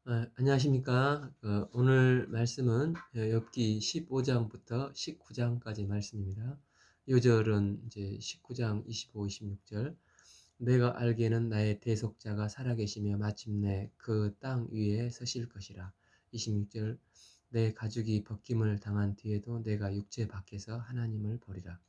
안녕하십니까. 오늘 말씀은 욥기 15장부터 19장까지 말씀입니다. 요절은 이제 19장 25, 26절. 내가 알기에는 나의 대속자가 살아계시며 마침내 그 땅 위에 서실 것이라. 26절. 내 가죽이 벗김을 당한 뒤에도 내가 육체 밖에서 하나님을 보리라.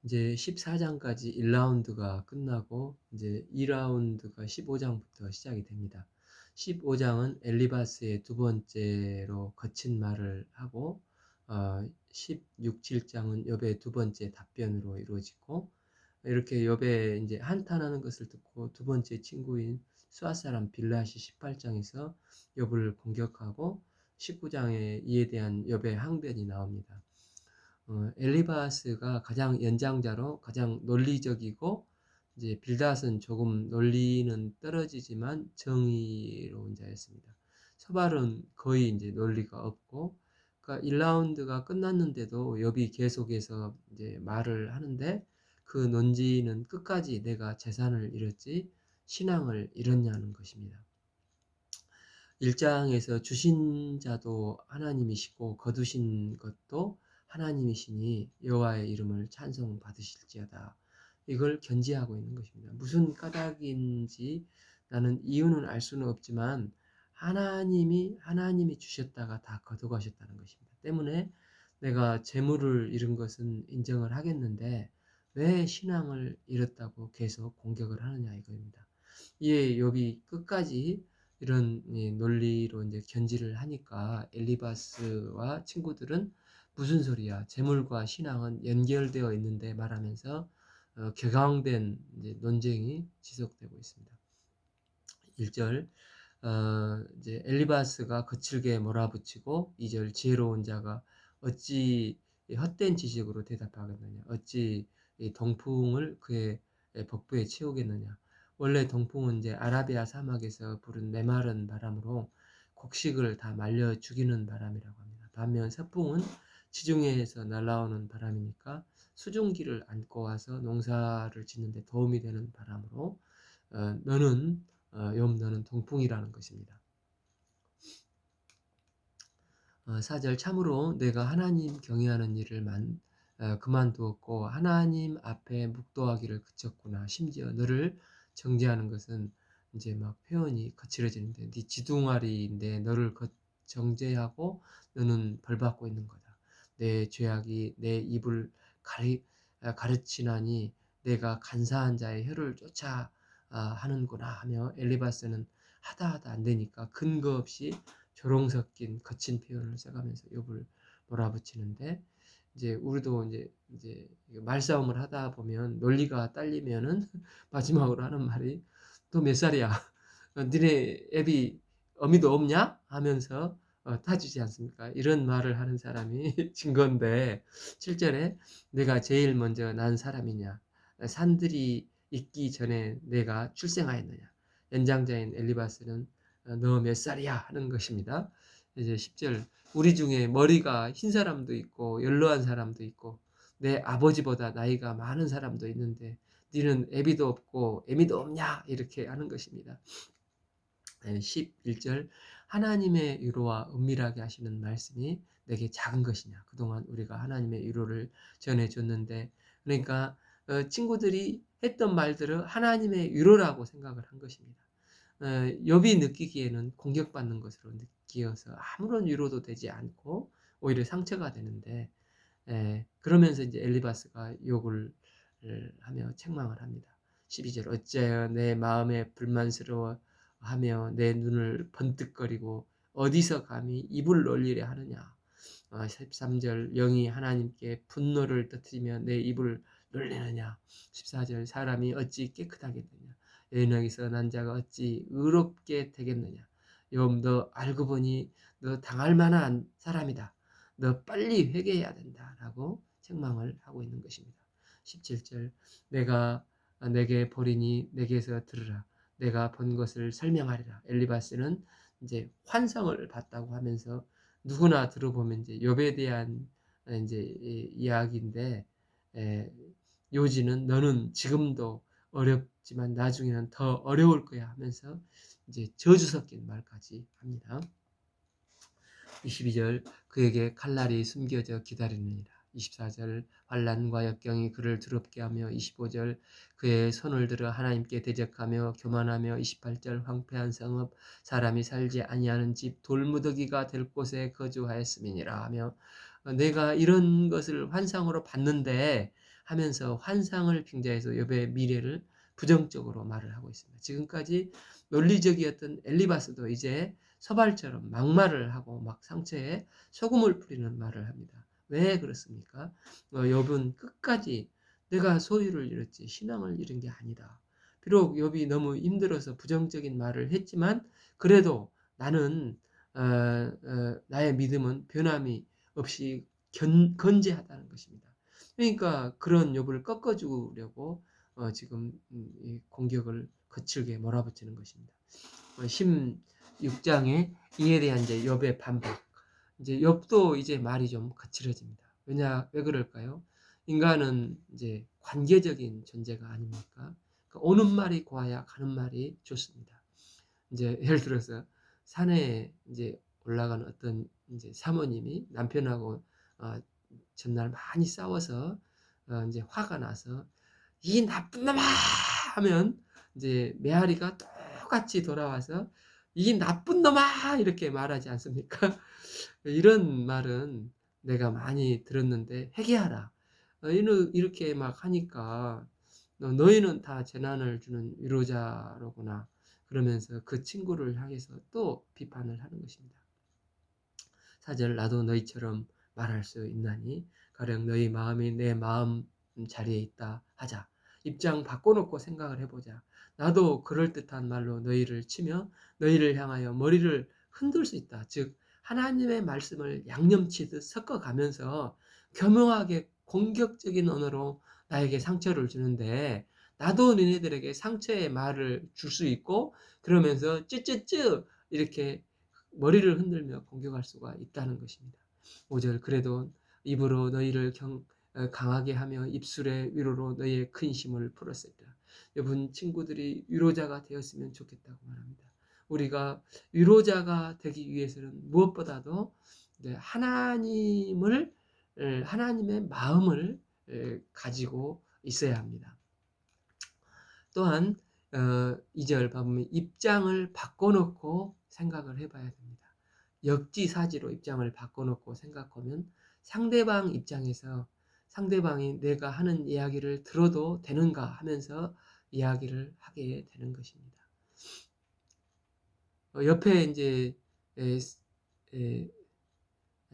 이제 14장까지 1라운드가 끝나고 이제 2라운드가 15장부터 시작이 됩니다. 15장은 엘리바스의 두 번째로 거친 말을 하고 16, 7장은 욥의 두 번째 답변으로 이루어지고 이렇게 욥의 이제 한탄하는 것을 듣고 두 번째 친구인 수아 사람 빌라시 18장에서 욥을 공격하고 19장에 이에 대한 욥의 항변이 나옵니다. 엘리바스가 가장 연장자로 가장 논리적이고 이제 빌닷은 조금 논리는 떨어지지만 정의로운 자였습니다. 서발은 거의 이제 논리가 없고, 그러니까 1라운드가 끝났는데도 욥이 계속해서 이제 말을 하는데 그 논지는 끝까지 내가 재산을 잃었지 신앙을 잃었냐는 것입니다. 1장에서 주신 자도 하나님이시고 거두신 것도 하나님이시니 여호와의 이름을 찬송 받으실지어다. 이걸 견지하고 있는 것입니다. 무슨 까닭인지 나는 이유는 알 수는 없지만 하나님이 주셨다가 다 거둬가셨다는 것입니다. 때문에 내가 재물을 잃은 것은 인정을 하겠는데 왜 신앙을 잃었다고 계속 공격을 하느냐 이거입니다. 이에 욥이 끝까지 이런 논리로 이제 견지를 하니까 엘리바스와 친구들은 무슨 소리야? 재물과 신앙은 연결되어 있는데 말하면서 격앙된 이제 논쟁이 지속되고 있습니다. 1절 이제 엘리바스가 거칠게 몰아붙이고 2절 지혜로운 자가 어찌 헛된 지식으로 대답하겠느냐? 어찌 동풍을 그의 복부에 채우겠느냐? 원래 동풍은 이제 아라비아 사막에서 부른 메마른 바람으로 곡식을 다 말려 죽이는 바람이라고 합니다. 반면 서풍은 지중해에서 날아오는 바람이니까 수증기를 안고 와서 농사를 짓는데 도움이 되는 바람으로 너는 너는 동풍이라는 것입니다. 4절 참으로 내가 하나님 경외하는 일을 그만두었고 하나님 앞에 묵도하기를 그쳤구나. 심지어 너를 정죄하는 것은 이제 막 표현이 거칠어지는데 네 지둥아리인데 너를 정죄하고 너는 벌받고 있는 거다. 내 죄악이 내 입을 가르치나니 내가 간사한 자의 혀를 쫓아 하는구나 하며 엘리바스는 하다 안 되니까 근거 없이 조롱 섞인 거친 표현을 써가면서 욥을 몰아붙이는데 이제 우리도 이제 말싸움을 하다 보면 논리가 딸리면은 마지막으로 하는 말이 너 몇 살이야? 니네 애비 어미도 없냐? 하면서 타주지 않습니까? 이런 말을 하는 사람이 증거인데 7절에 내가 제일 먼저 난 사람이냐? 산들이 있기 전에 내가 출생하였느냐? 연장자인 엘리바스는 너 몇 살이야? 하는 것입니다. 이제 10절 우리 중에 머리가 흰 사람도 있고 연로한 사람도 있고 내 아버지보다 나이가 많은 사람도 있는데 너는 애비도 없고 애미도 없냐? 이렇게 하는 것입니다. 11절 하나님의 위로와 은밀하게 하시는 말씀이 내게 작은 것이냐. 그동안 우리가 하나님의 위로를 전해줬는데 그러니까 친구들이 했던 말들을 하나님의 위로라고 생각을 한 것입니다. 욥이 느끼기에는 공격받는 것으로 느끼어서 아무런 위로도 되지 않고 오히려 상처가 되는데 그러면서 이제 엘리바스가 욕을 하며 책망을 합니다. 12절 어찌하여 내 마음에 불만스러워 하며 내 눈을 번뜩거리고 어디서 감히 입을 놀리려 하느냐. 13절 영이 하나님께 분노를 터뜨리며 내 입을 놀리느냐. 14절 사람이 어찌 깨끗하겠느냐. 여인에게서 난 자가 어찌 의롭게 되겠느냐. 욥 너 알고 보니 너 당할 만한 사람이다. 너 빨리 회개해야 된다. 라고 책망을 하고 있는 것입니다. 17절 내가 내게 보리니 내게서 들으라. 내가 본 것을 설명하리라. 엘리바스는 이제 환상을 봤다고 하면서 누구나 들어보면 이제 욥에 대한 이제 이야기인데 요지는 너는 지금도 어렵지만 나중에는 더 어려울 거야 하면서 이제 저주 섞인 말까지 합니다. 22절 그에게 칼날이 숨겨져 기다리느니라. 24절 환난과 역경이 그를 두렵게 하며 25절 그의 손을 들어 하나님께 대적하며 교만하며 28절 황폐한 성읍 사람이 살지 아니하는 집 돌무더기가 될 곳에 거주하였음이니라 하며 내가 이런 것을 환상으로 봤는데 하면서 환상을 빙자해서 욥의 미래를 부정적으로 말을 하고 있습니다. 지금까지 논리적이었던 엘리바스도 이제 서발처럼 막말을 하고 막 상처에 소금을 뿌리는 말을 합니다. 왜 그렇습니까? 욥은 끝까지 내가 소유를 잃었지 신앙을 잃은 게 아니다. 비록 욥이 너무 힘들어서 부정적인 말을 했지만 그래도 나는 나의 믿음은 변함이 없이 건재하다는 것입니다. 그러니까 그런 욥을 꺾어주려고 지금 이 공격을 거칠게 몰아붙이는 것입니다. 16장에 이에 대한 이제 욥의 반박. 이제 욥도 이제 말이 좀 거칠어집니다. 왜 그럴까요? 인간은 이제 관계적인 존재가 아닙니까? 그러니까 오는 말이 고와야 가는 말이 좋습니다. 이제 예를 들어서 산에 이제 올라가는 어떤 이제 사모님이 남편하고 어, 전날 많이 싸워서 이제 화가 나서 이 나쁜 놈아 하면 이제 메아리가 똑같이 돌아와서 이 나쁜 놈아 이렇게 말하지 않습니까? 이런 말은 내가 많이 들었는데 회개하라. 이렇게 막 하니까 너희는 다 재난을 주는 위로자로구나. 그러면서 그 친구를 향해서 또 비판을 하는 것입니다. 4절 나도 너희처럼 말할 수 있나니 가령 너희 마음이 내 마음 자리에 있다 하자. 입장 바꿔놓고 생각을 해보자. 나도 그럴듯한 말로 너희를 치며 너희를 향하여 머리를 흔들 수 있다. 즉 하나님의 말씀을 양념치듯 섞어가면서 교묘하게 공격적인 언어로 나에게 상처를 주는데 나도 너희들에게 상처의 말을 줄 수 있고 그러면서 쯔쯔쯔 이렇게 머리를 흔들며 공격할 수가 있다는 것입니다. 5절 그래도 입으로 너희를 강하게 하며 입술의 위로로 너희의 근심을 풀었으리라. 여러분 친구들이 위로자가 되었으면 좋겠다고 말합니다. 우리가 위로자가 되기 위해서는 무엇보다도 하나님의 마음을 가지고 있어야 합니다. 또한 2절 보면 입장을 바꿔놓고 생각을 해봐야 됩니다. 역지사지로 입장을 바꿔놓고 생각하면 상대방 입장에서 상대방이 내가 하는 이야기를 들어도 되는가 하면서 이야기를 하게 되는 것입니다. 옆에 이제 에,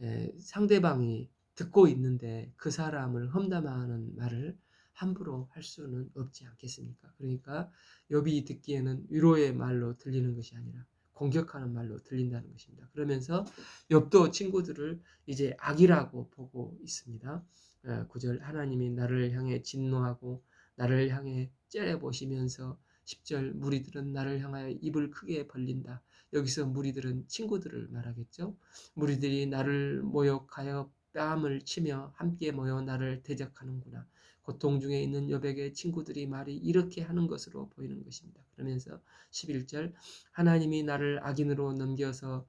에, 상대방이 듣고 있는데 그 사람을 험담하는 말을 함부로 할 수는 없지 않겠습니까? 그러니까 욥이 듣기에는 위로의 말로 들리는 것이 아니라 공격하는 말로 들린다는 것입니다. 그러면서 욥도 친구들을 이제 악이라고 보고 있습니다. 9절 하나님이 나를 향해 진노하고 나를 향해 째려보시면서 10절 무리들은 나를 향하여 입을 크게 벌린다. 여기서 무리들은 친구들을 말하겠죠. 무리들이 나를 모욕하여 뺨을 치며 함께 모여 나를 대적하는구나. 고통 중에 있는 욥에게 친구들이 말이 이렇게 하는 것으로 보이는 것입니다. 그러면서 11절 하나님이 나를 악인으로 넘겨서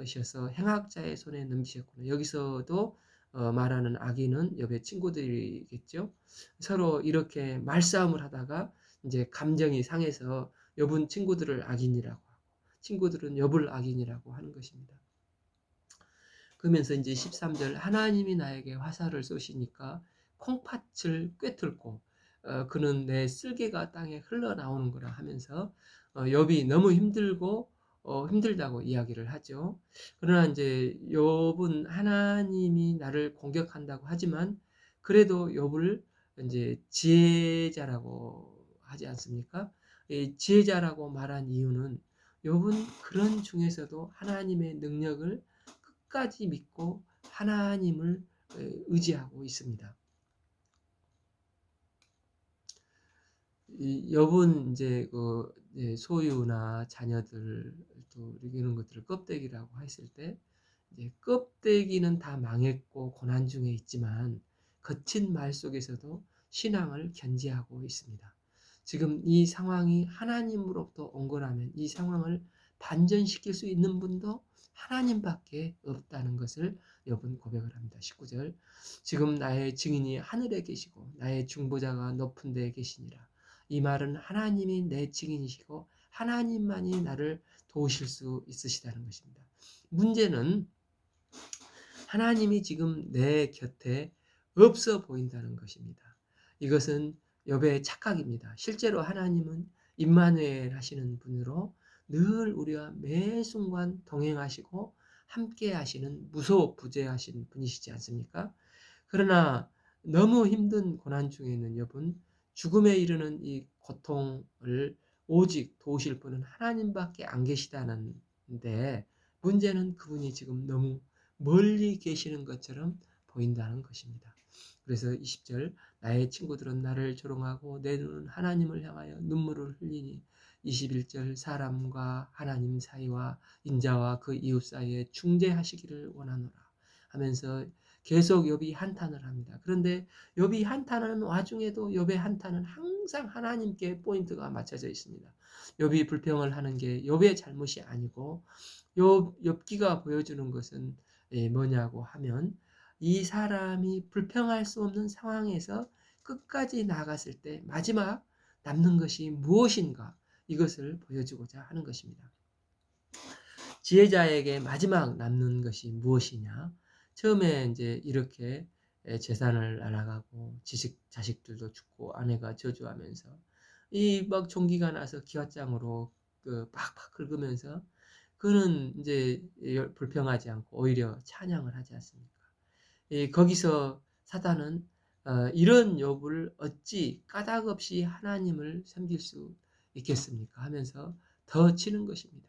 셔서 행악자의 손에 넘기셨구나. 여기서도 말하는 악인은 욥의 친구들이겠죠. 서로 이렇게 말싸움을 하다가 이제 감정이 상해서 욥은 친구들을 악인이라고 하고 친구들은 욥을 악인이라고 하는 것입니다. 그러면서 이제 13절 하나님이 나에게 화살을 쏘시니까 콩팥을 꿰뚫고 그는 내 쓸개가 땅에 흘러나오는 거라 하면서 욥이 너무 힘들고 힘들다고 이야기를 하죠. 그러나 이제 욥은 하나님이 나를 공격한다고 하지만 그래도 욥을 이제 지혜자라고 하지 않습니까? 이 지혜자라고 말한 이유는 욥은 그런 중에서도 하나님의 능력을 끝까지 믿고 하나님을 의지하고 있습니다. 욥은 이제 그 소유나 자녀들 또 이런 것들을 껍데기라고 했을 때 이제 껍데기는 다 망했고 고난 중에 있지만 거친 말 속에서도 신앙을 견지하고 있습니다. 지금 이 상황이 하나님으로부터 온 거라면 이 상황을 반전시킬 수 있는 분도 하나님밖에 없다는 것을 욥은 고백을 합니다. 19절. 지금 나의 증인이 하늘에 계시고 나의 중보자가 높은 데에 계시니라. 이 말은 하나님이 내 증인이시고 하나님만이 나를 도우실 수 있으시다는 것입니다. 문제는 하나님이 지금 내 곁에 없어 보인다는 것입니다. 이것은 욥의 착각입니다. 실제로 하나님은 임마누엘 하시는 분으로 늘 우리와 매 순간 동행하시고 함께 하시는 무소부재하신 분이시지 않습니까? 그러나 너무 힘든 고난 중에 있는 욥은 죽음에 이르는 이 고통을 오직 도우실 분은 하나님밖에 안 계시다는데 문제는 그분이 지금 너무 멀리 계시는 것처럼 보인다는 것입니다. 그래서 20절 나의 친구들은 나를 조롱하고 내 눈은 하나님을 향하여 눈물을 흘리니 21절 사람과 하나님 사이와 인자와 그 이웃 사이에 중재하시기를 원하노라 하면서 계속 욥이 한탄을 합니다. 그런데 욥이 한탄하는 와중에도 욥의 한탄은 항상 하나님께 포인트가 맞춰져 있습니다. 욥이 불평을 하는 게 욥의 잘못이 아니고 욥기가 보여주는 것은 뭐냐고 하면 이 사람이 불평할 수 없는 상황에서 끝까지 나아갔을 때 마지막 남는 것이 무엇인가 이것을 보여주고자 하는 것입니다. 지혜자에게 마지막 남는 것이 무엇이냐? 처음에 이제 이렇게 재산을 날아가고 자식들도 죽고 아내가 저주하면서 이 막 종기가 나서 기왓장으로 그 팍팍 긁으면서 그는 이제 불평하지 않고 오히려 찬양을 하지 않습니까? 거기서 사단은 이런 욥을 어찌 까닭 없이 하나님을 섬길 수 있겠습니까? 하면서 더 치는 것입니다.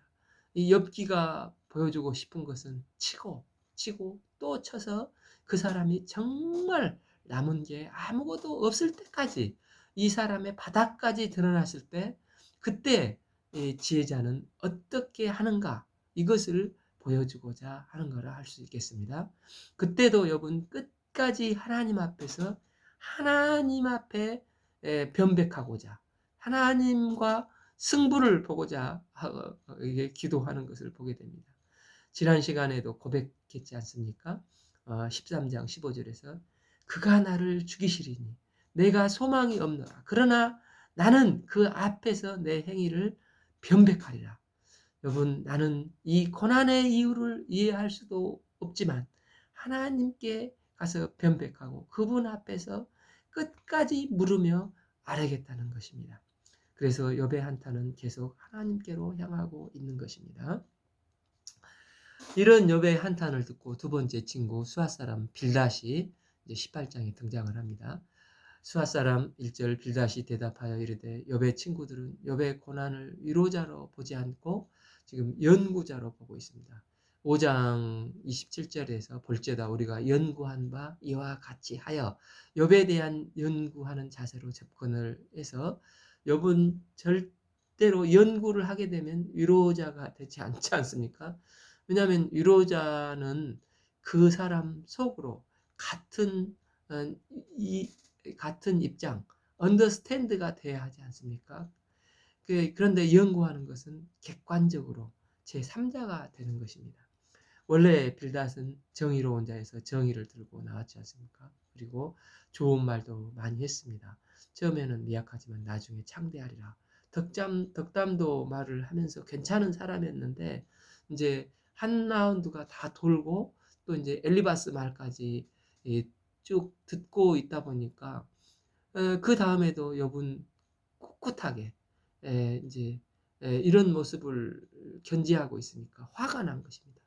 이 욥기가 보여주고 싶은 것은 치고 또 쳐서 그 사람이 정말 남은 게 아무것도 없을 때까지 이 사람의 바닥까지 드러났을 때 그때 지혜자는 어떻게 하는가 이것을 보여주고자 하는 거라 할 수 있겠습니다. 그때도 욥은 끝까지 하나님 앞에서 하나님 앞에 변백하고자 하나님과 승부를 보고자 이게 기도하는 것을 보게 됩니다. 지난 시간에도 고백했지 않습니까? 13장 15절에서 그가 나를 죽이시리니 내가 소망이 없노라. 그러나 나는 그 앞에서 내 행위를 변백하리라. 여러분 나는 이 고난의 이유를 이해할 수도 없지만 하나님께 가서 변백하고 그분 앞에서 끝까지 물으며 아뢰겠다는 것입니다. 그래서 욥의 한탄은 계속 하나님께로 향하고 있는 것입니다. 이런 욥의 한탄을 듣고 두 번째 친구 수앗사람 빌닷이 이제 18장에 등장을 합니다. 수앗사람 1절 빌닷이 대답하여 이르되 욥의 친구들은 욥의 고난을 위로자로 보지 않고 지금 연구자로 보고 있습니다. 5장 27절에서 볼지어다 우리가 연구한 바 이와 같이 하여 욥에 대한 연구하는 자세로 접근을 해서 욥은 절대로 연구를 하게 되면 위로자가 되지 않지 않습니까? 왜냐하면 위로자는 그 사람 속으로 같은 같은 입장, 언더스탠드가 돼야 하지 않습니까? 그런데 연구하는 것은 객관적으로 제3자가 되는 것입니다. 원래 빌닷은 정의로운 자에서 정의를 들고 나왔지 않습니까? 그리고 좋은 말도 많이 했습니다. 처음에는 미약하지만 나중에 창대하리라. 덕담도 말을 하면서 괜찮은 사람이었는데 이제 한 라운드가 다 돌고 또 이제 엘리바스 말까지 쭉 듣고 있다 보니까 그 다음에도 욥은 꿋꿋하게 이제 이런 모습을 견지하고 있으니까 화가 난 것입니다.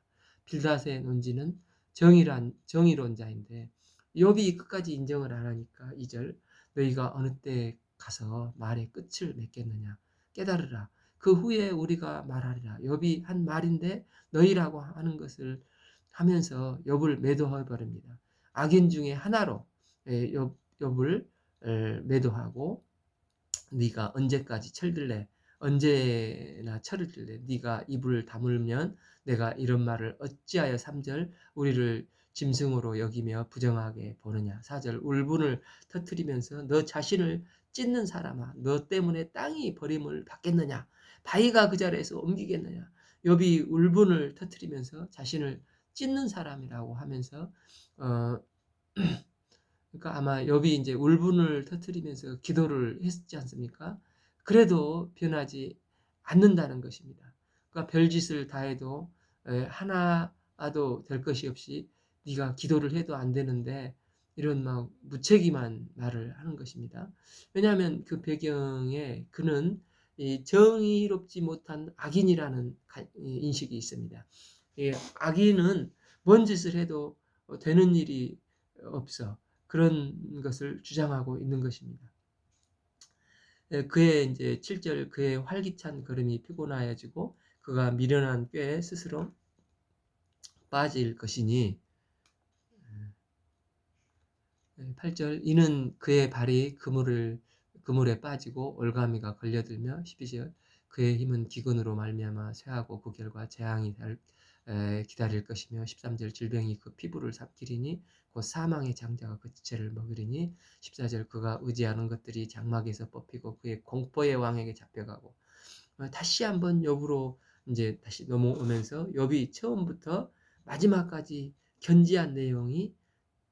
빌닷의 논지는 정의로운 자인데 욥이 끝까지 인정을 안 하니까 2절 너희가 어느 때 가서 말의 끝을 맺겠느냐 깨달으라. 그 후에 우리가 말하리라. 욥이 한 말인데 너희라고 하는 것을 하면서 욥을 매도해 버립니다. 악인 중에 하나로 욥을 매도하고 네가 언제까지 철들래? 언제나 철을 들래? 네가 입을 다물면 내가 이런 말을 어찌하여 3절 우리를 짐승으로 여기며 부정하게 보느냐. 4절 울분을 터뜨리면서 너 자신을 찢는 사람아 너 때문에 땅이 버림을 받겠느냐 바위가 그 자리에서 옮기겠느냐. 욥이 울분을 터뜨리면서 자신을 찢는 사람이라고 하면서 어 그러니까 아마 욥이 이제 울분을 터뜨리면서 기도를 했지 않습니까? 그래도 변하지 않는다는 것입니다. 그러니까 별짓을 다 해도 하나도 될 것이 없이 네가 기도를 해도 안 되는데 이런 막 무책임한 말을 하는 것입니다. 왜냐하면 그 배경에 그는 이 정의롭지 못한 악인이라는 인식이 있습니다. 이 악인은 뭔 짓을 해도 되는 일이 없어. 그런 것을 주장하고 있는 것입니다. 그의 이제 7절 그의 활기찬 걸음이 피곤하여지고 그가 미련한 꾀에 스스로 빠질 것이니 8절 이는 그의 발이 그물에 빠지고 올가미가 걸려들며 12절 그의 힘은 기근으로 말미암아 쇠하고 그 결과 재앙이 기다릴 것이며 13절 질병이 그 피부를 삽기리니 곧 사망의 장자가 그 지체를 먹으리니 14절 그가 의지하는 것들이 장막에서 뽑히고 그의 공포의 왕에게 잡혀가고 다시 한번 욥으로 이제 다시 넘어오면서 욥이 처음부터 마지막까지 견지한 내용이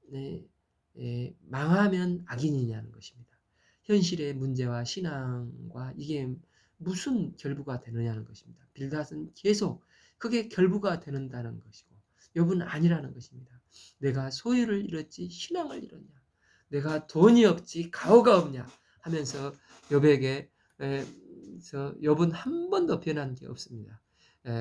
네, 망하면 악인이냐는 것입니다. 현실의 문제와 신앙과 이게 무슨 결부가 되느냐는 것입니다. 빌닷은 계속 그게 결부가 되는다는 것이고 욥은 아니라는 것입니다. 내가 소유를 잃었지 신앙을 잃었냐. 내가 돈이 없지 가오가 없냐 하면서 욥에게 욥은 한 번도 변한 게 없습니다.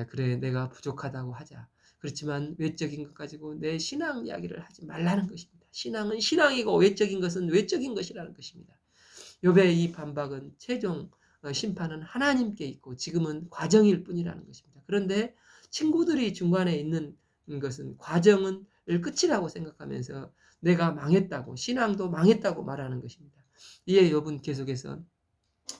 그래 내가 부족하다고 하자. 그렇지만 외적인 것 가지고 내 신앙 이야기를 하지 말라는 것입니다. 신앙은 신앙이고 외적인 것은 외적인 것이라는 것입니다. 욥의 이 반박은 최종 심판은 하나님께 있고 지금은 과정일 뿐이라는 것입니다. 그런데 친구들이 중간에 있는 것은 과정은 끝이라고 생각하면서 내가 망했다고 신앙도 망했다고 말하는 것입니다. 이에 욥은 계속해서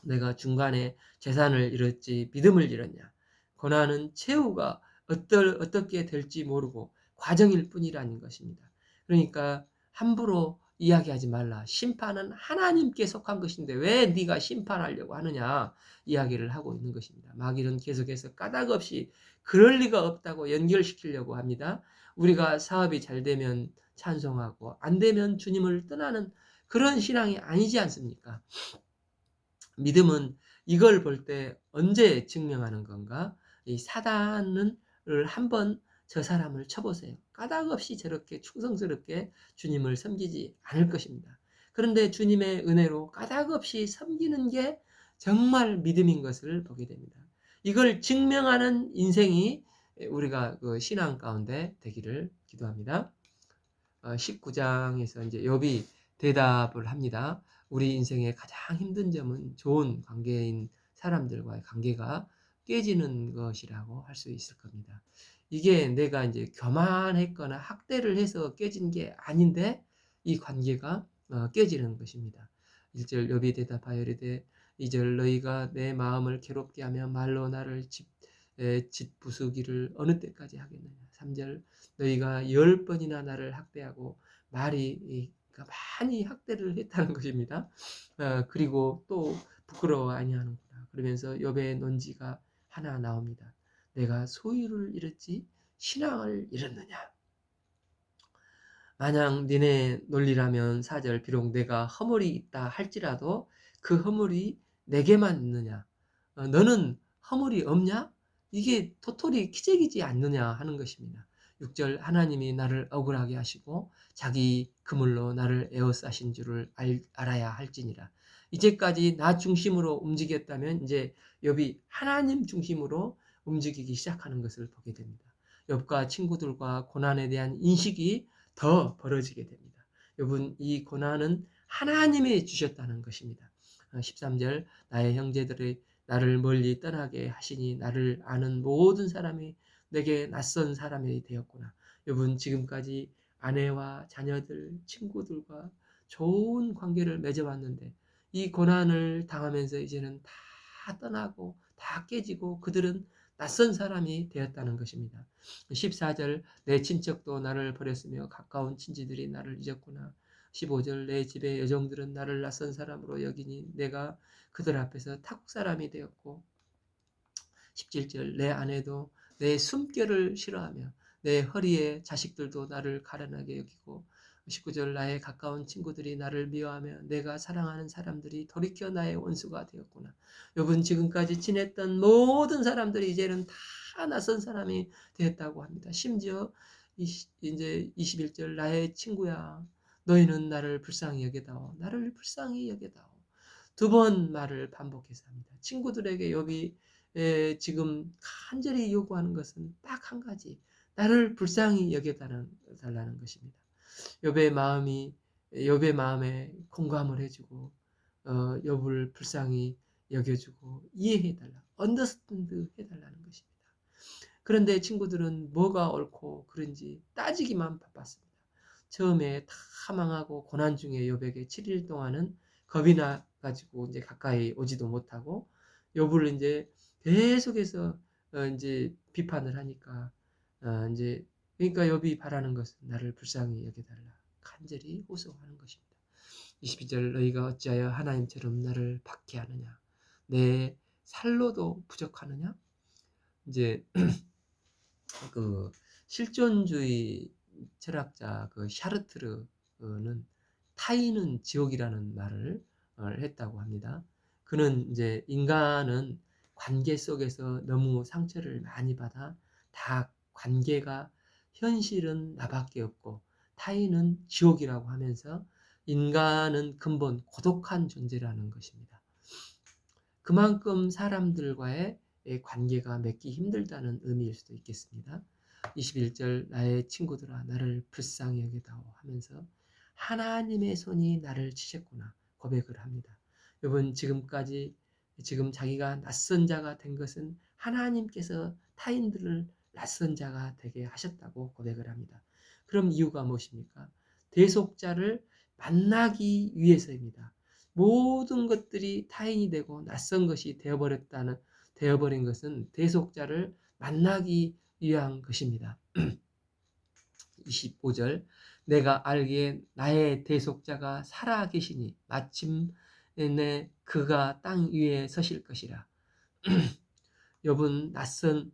내가 중간에 재산을 잃었지 믿음을 잃었냐. 고난은 최후가 어떻게 될지 모르고 과정일 뿐이라는 것입니다. 그러니까 함부로 이야기하지 말라. 심판은 하나님께 속한 것인데 왜 네가 심판하려고 하느냐 이야기를 하고 있는 것입니다. 마귀는 계속해서 까닭 없이 그럴 리가 없다고 연결시키려고 합니다. 우리가 사업이 잘 되면 찬송하고 안 되면 주님을 떠나는 그런 신앙이 아니지 않습니까? 믿음은 이걸 볼 때 언제 증명하는 건가? 이 사단을 한번 저 사람을 쳐보세요. 까닭 없이 저렇게 충성스럽게 주님을 섬기지 않을 것입니다. 그런데 주님의 은혜로 까닭 없이 섬기는 게 정말 믿음인 것을 보게 됩니다. 이걸 증명하는 인생이 우리가 그 신앙 가운데 되기를 기도합니다. 19장에서 이제 욥이 대답을 합니다. 우리 인생의 가장 힘든 점은 좋은 관계인 사람들과의 관계가 깨지는 것이라고 할 수 있을 겁니다. 이게 내가 이제 교만했거나 학대를 해서 깨진 게 아닌데 이 관계가 깨지는 것입니다. 1절 욥이 대답하여 이르되 2절 너희가 내 마음을 괴롭게 하며 말로 나를 짓부수기를 어느 때까지 하겠느냐. 3절 너희가 10번이나 나를 학대하고 말이 그러니까 많이 학대를 했다는 것입니다. 그리고 또 부끄러워 아니하는구나. 그러면서 욥의 논지가 하나 나옵니다. 내가 소유를 잃었지 신앙을 잃었느냐. 만약 니네 논리라면 4절 비록 내가 허물이 있다 할지라도 그 허물이 내게만 있느냐. 너는 허물이 없냐? 이게 도토리 키재기지 않느냐 하는 것입니다. 6절 하나님이 나를 억울하게 하시고 자기 그물로 나를 에워싸신 줄을 알아야 할지니라. 이제까지 나 중심으로 움직였다면 이제 욥이 하나님 중심으로 움직이기 시작하는 것을 보게 됩니다. 욥과 친구들과 고난에 대한 인식이 더 벌어지게 됩니다. 욥은 이 고난은 하나님이 주셨다는 것입니다. 13절 나의 형제들이 나를 멀리 떠나게 하시니 나를 아는 모든 사람이 내게 낯선 사람이 되었구나. 욥은 지금까지 아내와 자녀들, 친구들과 좋은 관계를 맺어왔는데 이 고난을 당하면서 이제는 다 떠나고 다 깨지고 그들은 낯선 사람이 되었다는 것입니다. 14절 내 친척도 나를 버렸으며 가까운 친지들이 나를 잊었구나. 15절 내 집의 여종들은 나를 낯선 사람으로 여기니 내가 그들 앞에서 타국 사람이 되었고 17절 내 아내도 내 숨결을 싫어하며 내 허리에 자식들도 나를 가련하게 여기고 19절 나의 가까운 친구들이 나를 미워하며 내가 사랑하는 사람들이 돌이켜 나의 원수가 되었구나. 여러분 지금까지 지냈던 모든 사람들이 이제는 다 낯선 사람이 되었다고 합니다. 심지어 이제 21절 나의 친구야 너희는 나를 불쌍히 여겨다오. 나를 불쌍히 여겨다오. 두 번 말을 반복해서 합니다. 친구들에게 욥이 지금 간절히 요구하는 것은 딱 한 가지. 나를 불쌍히 여겨달라는 것입니다. 욥의 마음에 공감을 해주고 욥을 불쌍히 여겨주고 이해해달라. 언더스탠드 해달라는 것입니다. 그런데 친구들은 뭐가 옳고 그른지 따지기만 바빴습니다. 처음에 다 망하고 고난 중에 욥에게 7일 동안은 겁이 나 가지고 이제 가까이 오지도 못하고 욥을 이제 계속해서 이제 비판을 하니까 이제 그러니까 욥이 바라는 것은 나를 불쌍히 여겨달라 간절히 호소하는 것입니다. 22절 너희가 어찌하여 하나님처럼 나를 박해하느냐 내 살로도 부족하느냐 이제 그 실존주의 철학자 그 샤르트르는 타인은 지옥이라는 말을 했다고 합니다. 그는 이제 인간은 관계 속에서 너무 상처를 많이 받아 다 관계가 현실은 나밖에 없고 타인은 지옥이라고 하면서 인간은 근본 고독한 존재라는 것입니다. 그만큼 사람들과의 관계가 맺기 힘들다는 의미일 수도 있겠습니다. 21절 나의 친구들아 나를 불쌍히 여기다오 하면서 하나님의 손이 나를 치셨구나 고백을 합니다. 여러분 지금 자기가 낯선 자가 된 것은 하나님께서 타인들을 낯선 자가 되게 하셨다고 고백을 합니다. 그럼 이유가 무엇입니까? 대속자를 만나기 위해서입니다. 모든 것들이 타인이 되고 낯선 것이 되어버린 것은 대속자를 만나기 위한 것입니다. 25절 내가 알기에 나의 대속자가 살아 계시니 마침내 그가 땅 위에 서실 것이라. 욥은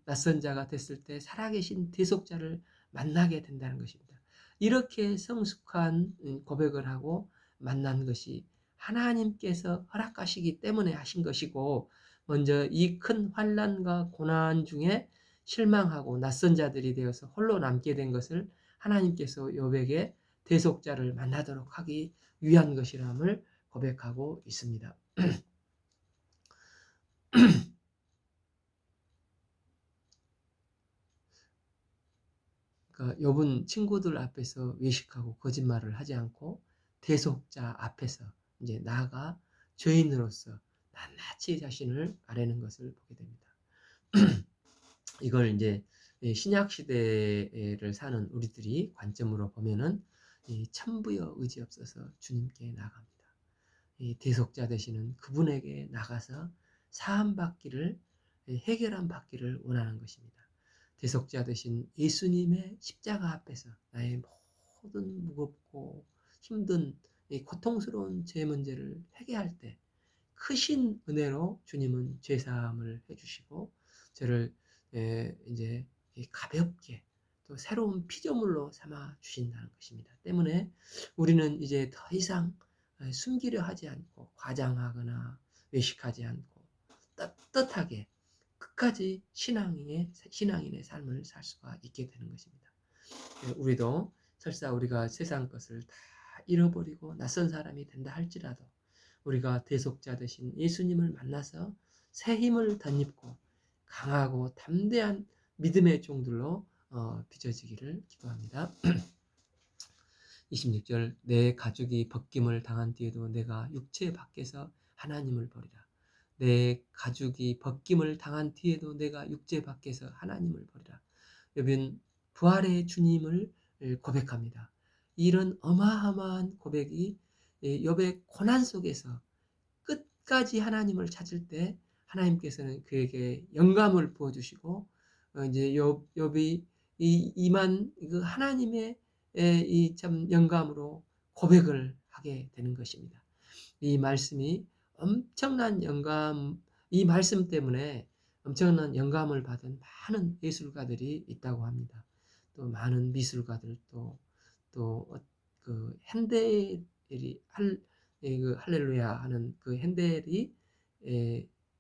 낯선 자가 됐을 때 살아계신 대속자를 만나게 된다는 것입니다. 이렇게 성숙한 고백을 하고 만난 것이 하나님께서 허락하시기 때문에 하신 것이고 먼저 이 큰 환난과 고난 중에 실망하고 낯선 자들이 되어서 홀로 남게 된 것을 하나님께서 욥에게 대속자를 만나도록 하기 위한 것이람을 고백하고 있습니다. 그러니까 욥은 친구들 앞에서 외식하고 거짓말을 하지 않고 대속자 앞에서 이제 나아가 죄인으로서 낱낱이 자신을 아뢰는 것을 보게 됩니다. 이걸 이제 신약 시대를 사는 우리들이 관점으로 보면은 천부여 의지 없어서 주님께 나갑니다. 대속자 되시는 그분에게 나가서 사함 받기를 해결함 받기를 원하는 것입니다. 대속자 되신 예수님의 십자가 앞에서 나의 모든 무겁고 힘든 고통스러운 죄 문제를 회개할 때 크신 은혜로 주님은 죄사함을 해주시고 저를 이제 가볍게 또 새로운 피조물로 삼아 주신다는 것입니다. 때문에 우리는 이제 더 이상 숨기려 하지 않고 과장하거나 외식하지 않고 떳떳하게 끝까지 신앙인의 삶을 살 수가 있게 되는 것입니다. 우리도 설사 우리가 세상 것을 다 잃어버리고 낯선 사람이 된다 할지라도 우리가 대속자 되신 예수님을 만나서 새 힘을 덧입고 강하고 담대한 믿음의 종들로 빚어지기를 기도합니다. 26절 내 가죽이 벗김을 당한 뒤에도 내가 육체 밖에서 하나님을 버리라. 내 가죽이 벗김을 당한 뒤에도 내가 육체 밖에서 하나님을 버리라. 여러분 부활의 주님을 고백합니다. 이런 어마어마한 고백이 욥의 고난 속에서 끝까지 하나님을 찾을 때 하나님께서는 그에게 영감을 부어주시고 이제 욥이 이만 그 하나님의 이 참 영감으로 고백을 하게 되는 것입니다. 이 말씀이 엄청난 영감, 이 말씀 때문에 엄청난 영감을 받은 많은 예술가들이 있다고 합니다. 또 많은 미술가들도 또그 핸델이 그 할렐루야 하는 그 핸델이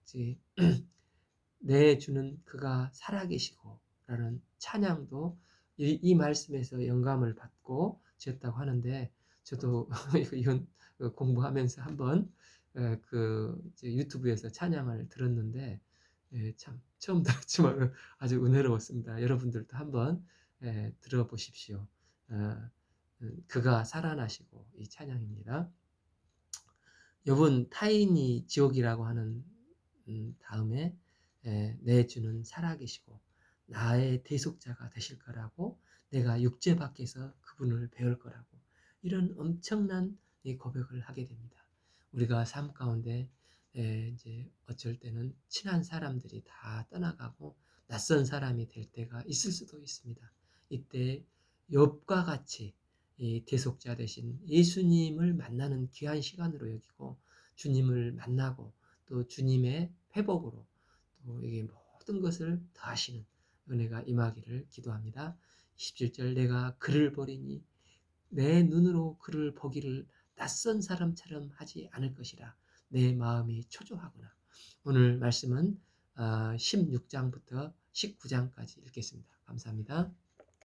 이제 내주는 그가 살아계시고라는 찬양도 이 말씀에서 영감을 받고 지었다고 하는데 저도 이건 공부하면서 한번 그 유튜브에서 찬양을 들었는데 참 처음 들었지만 아주 은혜로웠습니다. 여러분들도 한번 들어보십시오. 어, 그가 살아나시고 이 찬양입니다. 요번 타인이 지옥이라고 하는 다음에 내 주는 살아계시고 나의 대속자가 되실 거라고 내가 육체 밖에서 그분을 배울 거라고 이런 엄청난 이 고백을 하게 됩니다. 우리가 삶 가운데 이제 어쩔 때는 친한 사람들이 다 떠나가고 낯선 사람이 될 때가 있을 수도 있습니다. 이때 욥과 같이 이 대속자 되신 예수님을 만나는 귀한 시간으로 여기고 주님을 만나고 또 주님의 회복으로 또 이게 모든 것을 더하시는 은혜가 임하기를 기도합니다. 27절 내가 그를 보리니 내 눈으로 그를 보기를 낯선 사람처럼 하지 않을 것이라 내 마음이 초조하구나. 오늘 말씀은 16장부터 19장까지 읽겠습니다. 감사합니다.